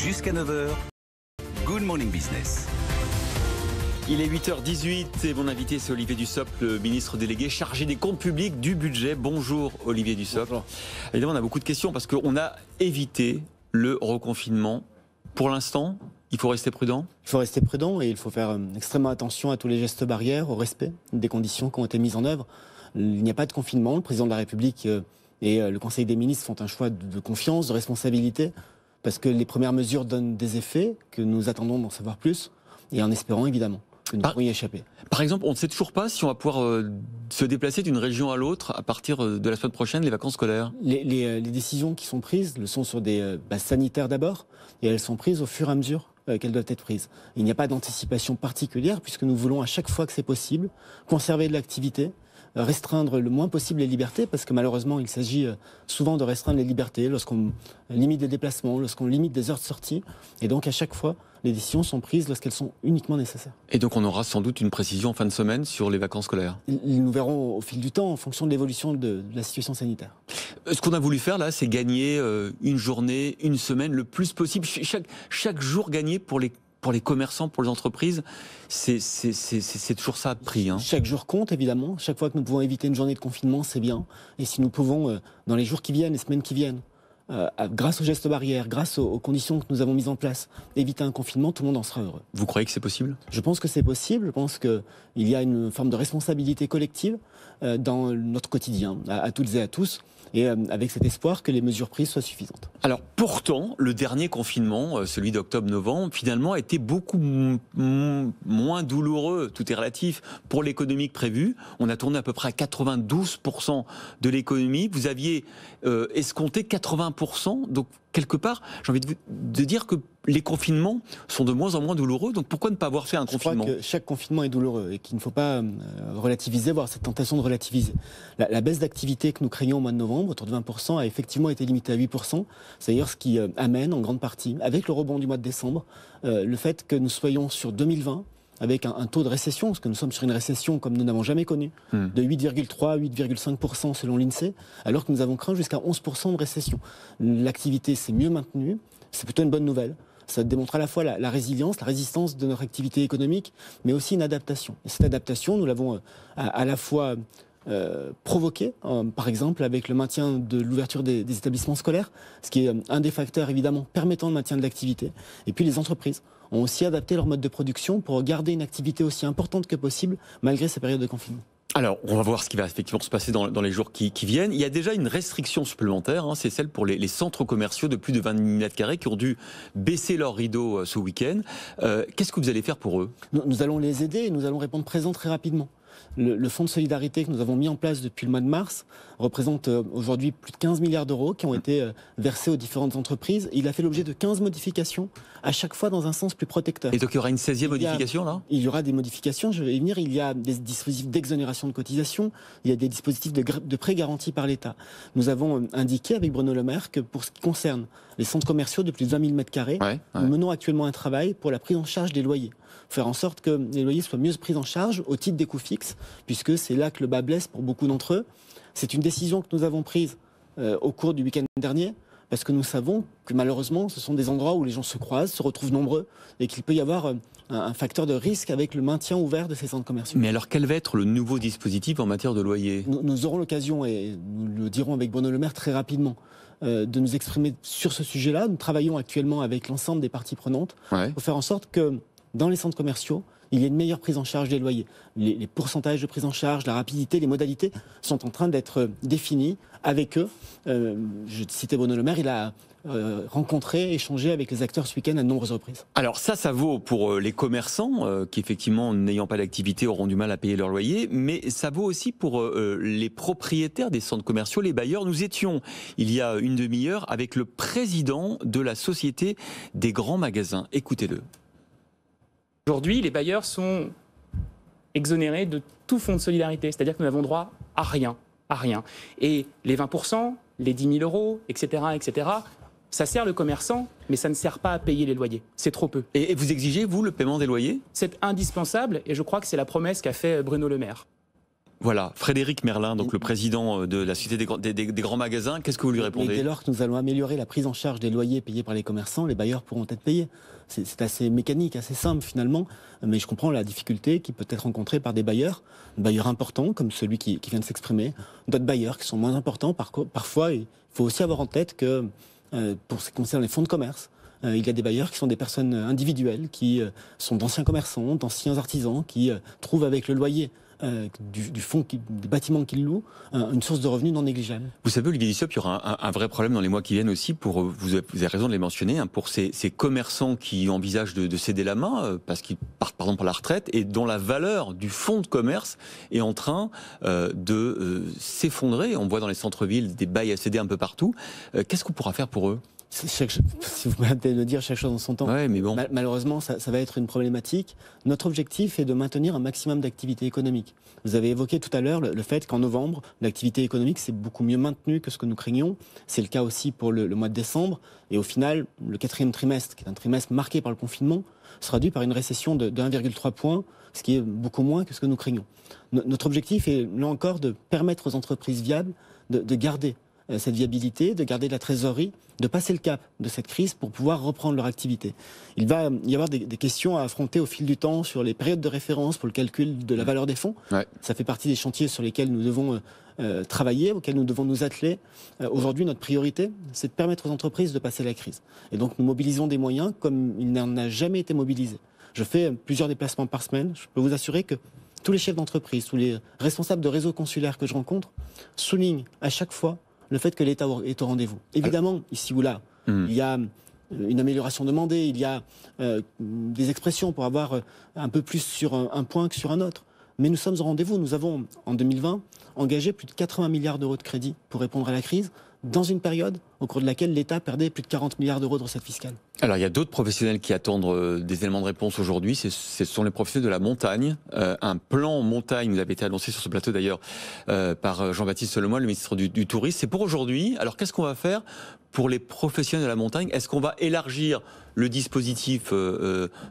Jusqu'à 9h, Good Morning Business. Il est 8h18 et mon invité c'est Olivier Dussopt, le ministre délégué chargé des comptes publics, du budget. Bonjour Olivier Dussopt. Bonjour. Évidemment on a beaucoup de questions parce qu'on a évité le reconfinement. Pour l'instant, il faut rester prudent. Il faut rester prudent et il faut faire extrêmement attention à tous les gestes barrières, au respect des conditions qui ont été mises en œuvre. Il n'y a pas de confinement. Le président de la République et le Conseil des ministres font un choix de confiance, de responsabilité, parce que les premières mesures donnent des effets, que nous attendons d'en savoir plus, et en espérant évidemment que nous pourrons y échapper. Par exemple, on ne sait toujours pas si on va pouvoir se déplacer d'une région à l'autre à partir de la semaine prochaine, les vacances scolaires. Les décisions qui sont prises le sont sur des bases sanitaires d'abord, et elles sont prises au fur et à mesure qu'elles doivent être prises. Il n'y a pas d'anticipation particulière, puisque nous voulons à chaque fois que c'est possible conserver de l'activité, restreindre le moins possible les libertés, parce que malheureusement il s'agit souvent de restreindre les libertés lorsqu'on limite des déplacements, lorsqu'on limite des heures de sortie, et donc à chaque fois les décisions sont prises lorsqu'elles sont uniquement nécessaires. Et donc on aura sans doute une précision en fin de semaine sur les vacances scolaires. Nous verrons au fil du temps en fonction de l'évolution de la situation sanitaire. Ce qu'on a voulu faire là, c'est gagner une journée, une semaine, le plus possible. Chaque jour gagné pour les commerçants, pour les entreprises, c'est toujours ça à prix. Hein. Chaque jour compte, évidemment. Chaque fois que nous pouvons éviter une journée de confinement, c'est bien. Et si nous pouvons, dans les jours qui viennent, les semaines qui viennent, grâce aux gestes barrières, grâce aux conditions que nous avons mises en place, éviter un confinement, tout le monde en sera heureux. Vous croyez que c'est possible ? Je pense que c'est possible. Je pense qu'il y a une forme de responsabilité collective dans notre quotidien, à toutes et à tous. Et avec cet espoir que les mesures prises soient suffisantes. Alors pourtant, le dernier confinement, celui d'octobre-novembre, finalement a été beaucoup moins douloureux, tout est relatif, pour l'économie que prévu. On a tourné à peu près à 92% de l'économie. Vous aviez escompté 80%, donc quelque part, j'ai envie de dire que les confinements sont de moins en moins douloureux, donc pourquoi ne pas avoir fait un confinement ? Je crois que chaque confinement est douloureux et qu'il ne faut pas relativiser, voire cette tentation de relativiser. La baisse d'activité que nous craignons au mois de novembre, autour de 20%, a effectivement été limitée à 8%. C'est d'ailleurs ce qui amène en grande partie, avec le rebond du mois de décembre, le fait que nous soyons sur 2020, avec un taux de récession, parce que nous sommes sur une récession comme nous n'avons jamais connu, de 8,3 à 8,5% selon l'INSEE, alors que nous avons craint jusqu'à 11% de récession. L'activité s'est mieux maintenue, c'est plutôt une bonne nouvelle. Ça démontre à la fois la résilience, la résistance de notre activité économique, mais aussi une adaptation. Et cette adaptation, nous l'avons à la fois provoquée, par exemple avec le maintien de l'ouverture des établissements scolaires, ce qui est un des facteurs évidemment permettant le maintien de l'activité. Et puis les entreprises ont aussi adapté leur mode de production pour garder une activité aussi importante que possible malgré ces périodes de confinement. Alors, on va voir ce qui va effectivement se passer dans les jours qui viennent. Il y a déjà une restriction supplémentaire, c'est celle pour les centres commerciaux de plus de 20 000 m² qui ont dû baisser leurs rideaux ce week-end. Qu'est-ce que vous allez faire pour eux ? Nous allons les aider et nous allons répondre présent très rapidement. Le fonds de solidarité que nous avons mis en place depuis le mois de mars représente aujourd'hui plus de 15 milliards d'euros qui ont été versés aux différentes entreprises. Il a fait l'objet de 15 modifications, à chaque fois dans un sens plus protecteur. Et donc il y aura une 16e modification là ? Il y aura des modifications, je vais y venir. Il y a des dispositifs d'exonération de cotisation, il y a des dispositifs de prêts garantis par l'État. Nous avons indiqué avec Bruno Le Maire que pour ce qui concerne les centres commerciaux de plus de 20 000 m², nous menons actuellement un travail pour la prise en charge des loyers. Faire en sorte que les loyers soient mieux pris en charge au titre des coûts fixes, puisque c'est là que le bas blesse pour beaucoup d'entre eux. C'est une décision que nous avons prise au cours du week-end dernier, parce que nous savons que malheureusement, ce sont des endroits où les gens se croisent, se retrouvent nombreux, et qu'il peut y avoir un facteur de risque avec le maintien ouvert de ces centres commerciaux. Mais alors, quel va être le nouveau dispositif en matière de loyer ? Nous aurons l'occasion, et nous le dirons avec Bruno Le Maire très rapidement, de nous exprimer sur ce sujet-là. Nous travaillons actuellement avec l'ensemble des parties prenantes pour faire en sorte que dans les centres commerciaux, il y a une meilleure prise en charge des loyers. Les pourcentages de prise en charge, la rapidité, les modalités sont en train d'être définis avec eux. Je citais Bruno Le Maire, il a rencontré, échangé avec les acteurs ce week-end à de nombreuses reprises. Alors ça vaut pour les commerçants qui effectivement, n'ayant pas d'activité, auront du mal à payer leur loyer, mais ça vaut aussi pour les propriétaires des centres commerciaux, les bailleurs. Nous étions, il y a une demi-heure, avec le président de la Société des grands magasins. Écoutez-le. Aujourd'hui, les bailleurs sont exonérés de tout fonds de solidarité, c'est-à-dire que nous n'avons droit à rien, Et les 20%, les 10 000 euros, etc., ça sert le commerçant, mais ça ne sert pas à payer les loyers. C'est trop peu. Et vous exigez, vous, le paiement des loyers ? C'est indispensable, et je crois que c'est la promesse qu'a fait Bruno Le Maire. Voilà, Frédéric Merlin, donc le président de la Société des grands magasins, qu'est-ce que vous lui Mais répondez? dès lors que nous allons améliorer la prise en charge des loyers payés par les commerçants, les bailleurs pourront être payés. C'est assez mécanique, assez simple finalement, mais je comprends la difficulté qui peut être rencontrée par des bailleurs importants, comme celui qui vient de s'exprimer, d'autres bailleurs qui sont moins importants. Parfois, il faut aussi avoir en tête que, pour ce qui concerne les fonds de commerce, il y a des bailleurs qui sont des personnes individuelles, qui sont d'anciens commerçants, d'anciens artisans, qui trouvent avec le loyer du fonds des bâtiments qu'ils louent, une source de revenus non négligeable. Vous savez, Olivier Dussopt, il y aura un vrai problème dans les mois qui viennent aussi, vous avez raison de les mentionner, pour ces commerçants qui envisagent de céder la main, parce qu'ils partent par exemple pour la retraite, et dont la valeur du fonds de commerce est en train de s'effondrer. On voit dans les centres-villes des bails à céder un peu partout. Qu'est-ce qu'on pourra faire pour eux? Si vous me permettez de le dire, chaque chose en son temps. Ouais, mais bon. Malheureusement, ça va être une problématique. Notre objectif est de maintenir un maximum d'activité économique. Vous avez évoqué tout à l'heure le fait qu'en novembre, l'activité économique s'est beaucoup mieux maintenue que ce que nous craignions. C'est le cas aussi pour le mois de décembre. Et au final, le 4e trimestre, qui est un trimestre marqué par le confinement, sera dû par une récession de 1,3 points, ce qui est beaucoup moins que ce que nous craignions. Notre objectif est, là encore, de permettre aux entreprises viables de garder cette viabilité, de garder de la trésorerie, de passer le cap de cette crise pour pouvoir reprendre leur activité. Il va y avoir des questions à affronter au fil du temps sur les périodes de référence pour le calcul de la valeur des fonds. Ouais. Ça fait partie des chantiers sur lesquels nous devons travailler, auxquels nous devons nous atteler. Aujourd'hui, notre priorité, c'est de permettre aux entreprises de passer la crise. Et donc, nous mobilisons des moyens comme il n'en a jamais été mobilisé. Je fais plusieurs déplacements par semaine. Je peux vous assurer que tous les chefs d'entreprise, tous les responsables de réseaux consulaires que je rencontre soulignent à chaque fois le fait que l'État est au rendez-vous. Évidemment, ici ou là, il y a une amélioration demandée, il y a des expressions pour avoir un peu plus sur un point que sur un autre. Mais nous sommes au rendez-vous. Nous avons, en 2020, engagé plus de 80 milliards d'euros de crédit pour répondre à la crise, dans une période au cours de laquelle l'État perdait plus de 40 milliards d'euros de recettes fiscales. Alors, il y a d'autres professionnels qui attendent des éléments de réponse aujourd'hui. Ce sont les professionnels de la montagne. Un plan montagne nous avait été annoncé sur ce plateau d'ailleurs par Jean-Baptiste Lemoyne, le ministre du Tourisme. C'est pour aujourd'hui. Alors, qu'est-ce qu'on va faire pour les professionnels de la montagne? Est-ce qu'on va élargir le dispositif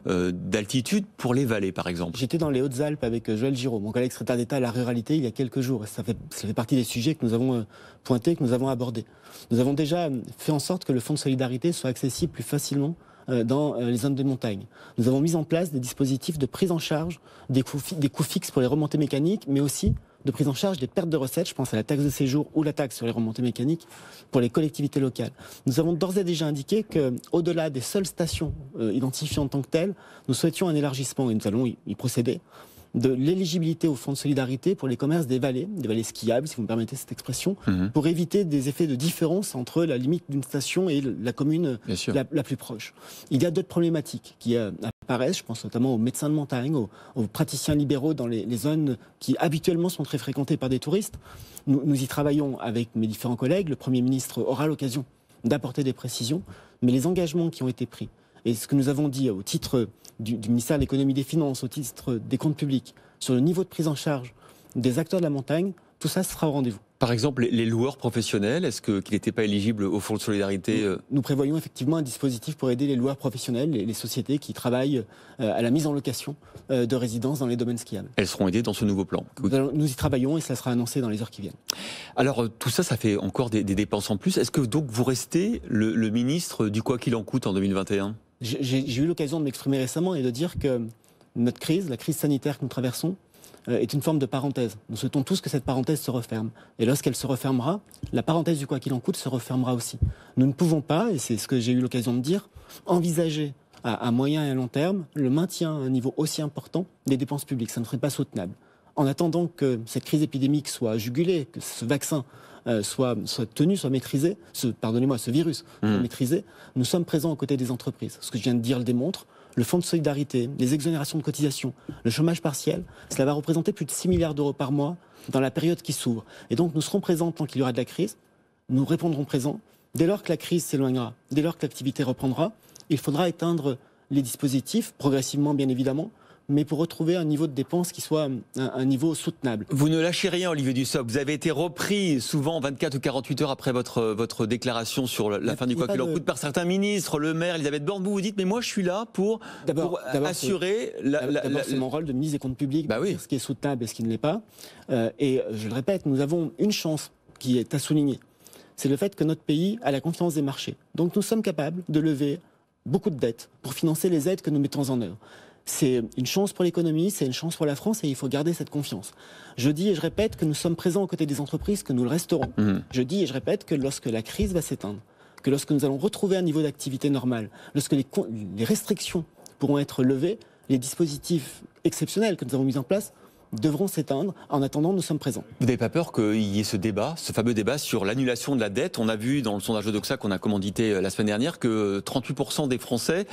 d'altitude pour les vallées, par exemple? J'étais dans les Hautes-Alpes avec Joël Giraud, mon collègue secrétaire d'État à la ruralité, il y a quelques jours. Ça fait partie des sujets que nous avons pointés, que nous avons abordés. Nous avons déjà fait en sorte que le fonds de solidarité soit accessible plus facilement dans les zones de montagne. Nous avons mis en place des dispositifs de prise en charge des coûts fixes pour les remontées mécaniques, mais aussi de prise en charge des pertes de recettes, je pense à la taxe de séjour ou la taxe sur les remontées mécaniques pour les collectivités locales. Nous avons d'ores et déjà indiqué qu'au-delà des seules stations identifiées en tant que telles, nous souhaitions un élargissement, et nous allons y procéder, de l'éligibilité au fonds de solidarité pour les commerces des vallées skiables, si vous me permettez cette expression, pour éviter des effets de différence entre la limite d'une station et la commune la plus proche. Il y a d'autres problématiques qui apparaissent, je pense notamment aux médecins de montagne, aux praticiens libéraux dans les zones qui habituellement sont très fréquentées par des touristes. Nous y travaillons avec mes différents collègues. Le Premier ministre aura l'occasion d'apporter des précisions, mais les engagements qui ont été pris et ce que nous avons dit au titre du ministère de l'économie et des finances, au titre des comptes publics, sur le niveau de prise en charge des acteurs de la montagne, tout ça sera au rendez-vous. Par exemple, les loueurs professionnels, est-ce qu'ils n'étaient pas éligibles au fonds de solidarité? Nous prévoyons effectivement un dispositif pour aider les loueurs professionnels, les sociétés qui travaillent à la mise en location de résidences dans les domaines skiables. Elles seront aidées dans ce nouveau plan? Nous y travaillons et ça sera annoncé dans les heures qui viennent. Alors tout ça, ça fait encore des dépenses en plus. Est-ce que donc vous restez le ministre du quoi qu'il en coûte en 2021? J'ai eu l'occasion de m'exprimer récemment et de dire que notre crise, la crise sanitaire que nous traversons, est une forme de parenthèse. Nous souhaitons tous que cette parenthèse se referme. Et lorsqu'elle se refermera, la parenthèse du quoi qu'il en coûte se refermera aussi. Nous ne pouvons pas, et c'est ce que j'ai eu l'occasion de dire, envisager à moyen et à long terme le maintien à un niveau aussi important des dépenses publiques. Ça ne serait pas soutenable. En attendant que cette crise épidémique soit jugulée, que ce vaccin soit maîtrisé, ce virus soit maîtrisé, nous sommes présents aux côtés des entreprises. Ce que je viens de dire le démontre. Le fonds de solidarité, les exonérations de cotisations, le chômage partiel, cela va représenter plus de 6 milliards d'euros par mois dans la période qui s'ouvre. Et donc nous serons présents tant qu'il y aura de la crise, nous répondrons présents. Dès lors que la crise s'éloignera, dès lors que l'activité reprendra, il faudra éteindre les dispositifs, progressivement bien évidemment, mais pour retrouver un niveau de dépenses qui soit un niveau soutenable. Vous ne lâchez rien, Olivier Dussopt. Vous avez été repris souvent 24 ou 48 heures après votre déclaration sur la fin du quoi qu'il en coûte par certains ministres, le maire, Elisabeth Borne. Vous dites, mais moi je suis là pour assurer... D'abord, c'est mon rôle de ministre des Comptes publics, de dire ce qui est soutenable et ce qui ne l'est pas. Et je le répète, nous avons une chance qui est à souligner. C'est le fait que notre pays a la confiance des marchés. Donc nous sommes capables de lever beaucoup de dettes pour financer les aides que nous mettons en œuvre. C'est une chance pour l'économie, c'est une chance pour la France et il faut garder cette confiance. Je dis et je répète que nous sommes présents aux côtés des entreprises, que nous le resterons. Je dis et je répète que lorsque la crise va s'éteindre, que lorsque nous allons retrouver un niveau d'activité normal, lorsque les restrictions pourront être levées, les dispositifs exceptionnels que nous avons mis en place devront s'éteindre. En attendant, nous sommes présents. Vous n'avez pas peur qu'il y ait ce débat, ce fameux débat sur l'annulation de la dette? On a vu dans le sondage de Doxa qu'on a commandité la semaine dernière que 38% des Français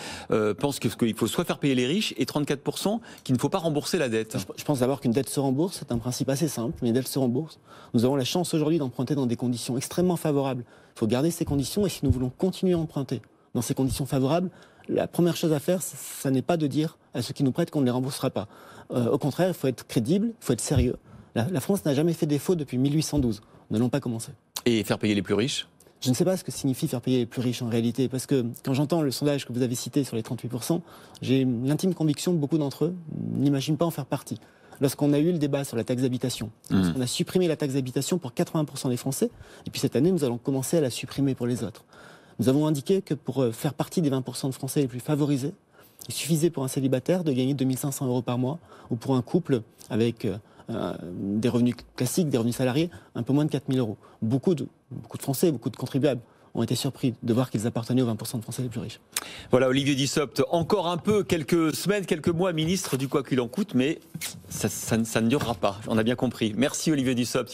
pensent qu'il faut soit faire payer les riches et 34% qu'il ne faut pas rembourser la dette. Je pense d'abord qu'une dette se rembourse, c'est un principe assez simple, mais une dette se rembourse. Nous avons la chance aujourd'hui d'emprunter dans des conditions extrêmement favorables. Il faut garder ces conditions et si nous voulons continuer à emprunter dans ces conditions favorables, la première chose à faire, ça n'est pas de dire à ceux qui nous prêtent qu'on ne les remboursera pas. Au contraire, il faut être crédible, il faut être sérieux. La France n'a jamais fait défaut depuis 1812. Nous n'allons pas commencer. Et faire payer les plus riches? Je ne sais pas ce que signifie faire payer les plus riches en réalité, parce que quand j'entends le sondage que vous avez cité sur les 38%, j'ai l'intime conviction que beaucoup d'entre eux n'imaginent pas en faire partie. Lorsqu'on a eu le débat sur la taxe d'habitation, lorsqu'on a supprimé la taxe d'habitation pour 80% des Français, et puis cette année, nous allons commencer à la supprimer pour les autres. Nous avons indiqué que pour faire partie des 20% de Français les plus favorisés, il suffisait pour un célibataire de gagner 2 500 € par mois, ou pour un couple avec des revenus classiques, des revenus salariés, un peu moins de 4 000 €. Beaucoup de Français, beaucoup de contribuables ont été surpris de voir qu'ils appartenaient aux 20% de Français les plus riches. Voilà, Olivier Dussopt, encore un peu, quelques semaines, quelques mois, ministre du quoi qu'il en coûte, mais ça ne durera pas, on a bien compris. Merci Olivier Dussopt.